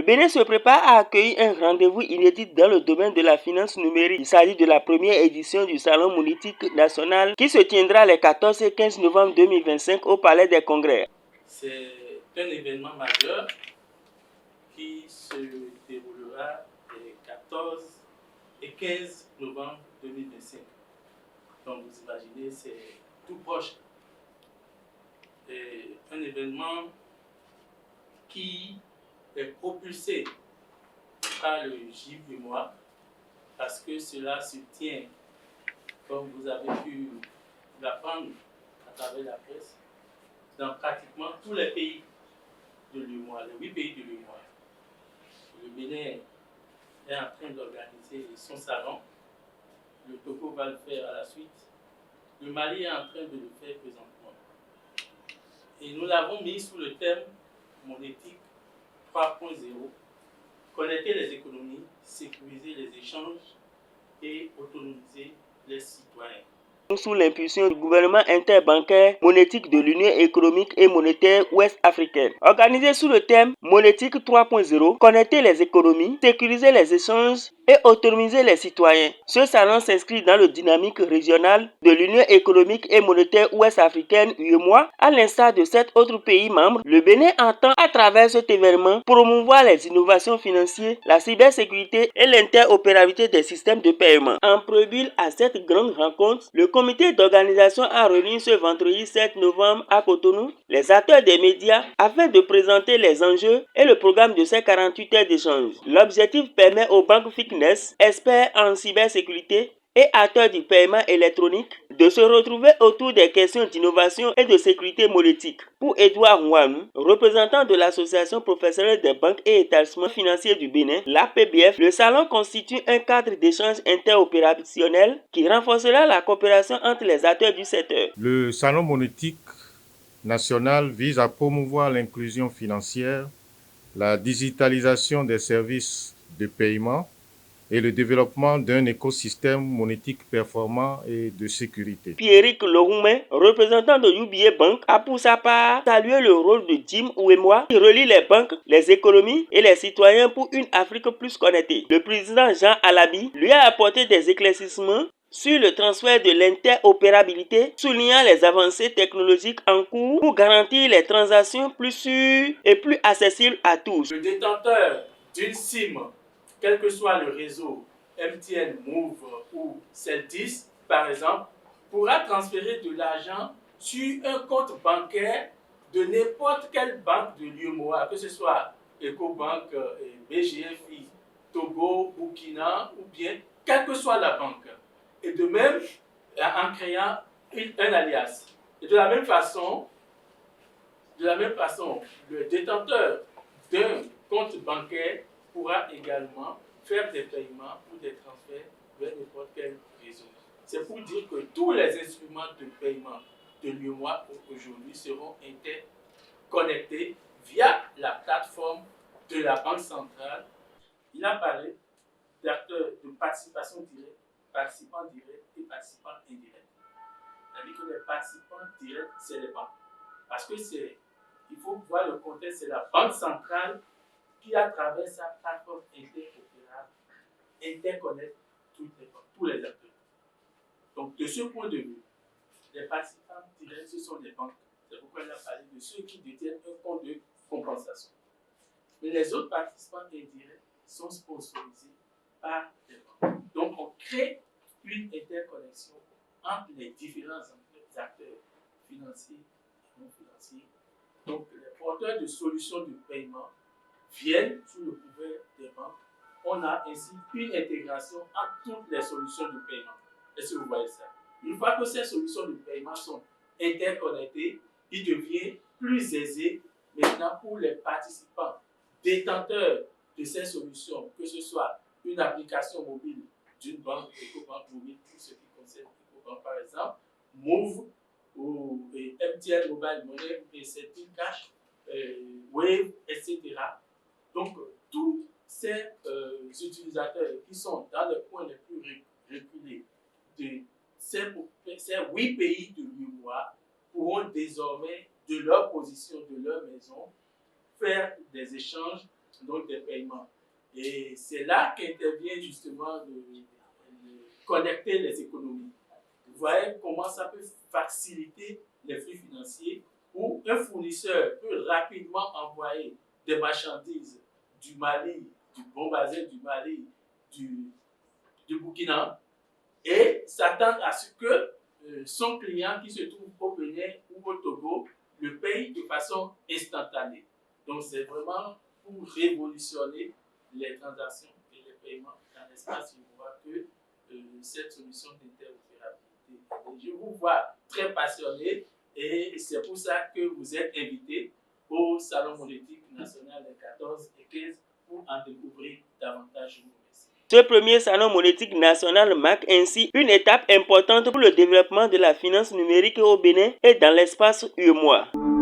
Bénin se prépare à accueillir un rendez-vous inédit dans le domaine de la finance numérique. Il s'agit de la première édition du Salon monétique national qui se tiendra les 14 et 15 novembre 2025 au Palais des Congrès. C'est un événement majeur qui se déroulera les 14 et 15 novembre 2025. Donc vous imaginez, c'est tout proche. C'est un événement qui est propulsé par le JIVMOA parce que cela se tient, comme vous avez pu l'apprendre à travers la presse, dans pratiquement tous les pays de l'UEMOA, les 8 pays de l'UEMOA. Le Bénin est en train d'organiser son salon. Le Togo va le faire à la suite. Le Mali est en train de le faire présentement. Et nous l'avons mis sous le thème monétique 3.0, connecter les économies, sécuriser les échanges et autonomiser les citoyens. Sous l'impulsion du gouvernement interbancaire monétique de l'Union économique et monétaire ouest-africaine. Organisé sous le thème monétique 3.0, connecter les économies, sécuriser les échanges et autonomiser les citoyens. Ce salon s'inscrit dans le dynamique régional de l'Union économique et monétaire ouest-africaine UEMOA. À l'instar de 7 autres pays membres, le Bénin entend à travers cet événement promouvoir les innovations financières, la cybersécurité et l'interopérabilité des systèmes de paiement. En prélude à cette grande rencontre, le comité d'organisation a réuni ce vendredi 7 novembre à Cotonou les acteurs des médias afin de présenter les enjeux et le programme de ces 48 heures d'échange. L'objectif permet aux banques fitness, experts en cybersécurité et acteurs du paiement électronique de se retrouver autour des questions d'innovation et de sécurité monétique. Pour Edouard Ouanou, représentant de l'Association professionnelle des banques et établissements financiers du Bénin, l'APBF, le salon constitue un cadre d'échange interopérationnel qui renforcera la coopération entre les acteurs du secteur. Le salon monétique national vise à promouvoir l'inclusion financière, la digitalisation des services de paiement et le développement d'un écosystème monétique performant et de sécurité. Pierrick Lohoume, représentant de UBA Bank, a pour sa part salué le rôle de Jim Ouemoa qui relie les banques, les économies et les citoyens pour une Afrique plus connectée. Le président Jean Alabi lui a apporté des éclaircissements sur le transfert de l'interopérabilité, soulignant les avancées technologiques en cours pour garantir les transactions plus sûres et plus accessibles à tous. Le détenteur d'une SIM, quel que soit le réseau, MTN, Move ou Celtis, par exemple, pourra transférer de l'argent sur un compte bancaire de n'importe quelle banque de l'UEMOA, que ce soit Ecobank, BGFI, Togo, Burkina ou bien quelle que soit la banque. Et de même, en créant un alias. Et de la même façon, le détenteur d'un compte bancaire pourra également faire des paiements ou des transferts vers n'importe quel réseau. C'est pour dire que tous les instruments de paiement de l'UEMOA aujourd'hui seront interconnectés via la plateforme de la Banque centrale. Il a parlé d'acteurs de participation directe, participants directs et participants indirects. C'est-à-dire que les participants directs, c'est les banques. Parce que il faut voir le contexte, c'est la Banque centrale qui, à travers sa plateforme interopérable, interconnecte tous les acteurs. Donc, de ce point de vue, les participants directs, ce sont les banques. C'est pourquoi il a parlé de ceux qui détiennent un compte de compensation. Mais les autres participants indirects sont sponsorisés par les banques. Donc, on crée une interconnexion entre les différents acteurs financiers et non financiers. Donc, les porteurs de solutions de paiement viennent sous le couvert des banques. On a ainsi une intégration entre toutes les solutions de paiement. Est-ce que vous voyez ça? Une fois que ces solutions de paiement sont interconnectées, il devient plus aisé maintenant pour les participants détenteurs de ces solutions, que ce soit une application mobile d'une banque, Ecobank mobile, pour ce qui concerne Ecobank par exemple, Move ou MTN Mobile Money, P7 Cash, Wave, etc. Donc, tous ces utilisateurs qui sont dans les coins les plus reculés de ces 8 pays de l'UEMOA pourront désormais, de leur position, de leur maison, faire des échanges donc des paiements. Et c'est là qu'intervient justement de connecter les économies. Vous voyez comment ça peut faciliter les flux financiers où un fournisseur peut rapidement envoyer des marchandises du Mali, du Bon Bassin du Mali, du Burkina, et s'attendre à ce que son client qui se trouve au Bénin ou au Togo le paye de façon instantanée. Donc c'est vraiment pour révolutionner les transactions et les paiements dans l'espace. Je vois que cette solution d'interopérabilité. Je vous vois très passionné et c'est pour ça que vous êtes invité au Salon monétique national des 14 et 15 pour en découvrir davantage. Je vous remercie. Ce premier salon monétique national marque ainsi une étape importante pour le développement de la finance numérique au Bénin et dans l'espace UEMOA.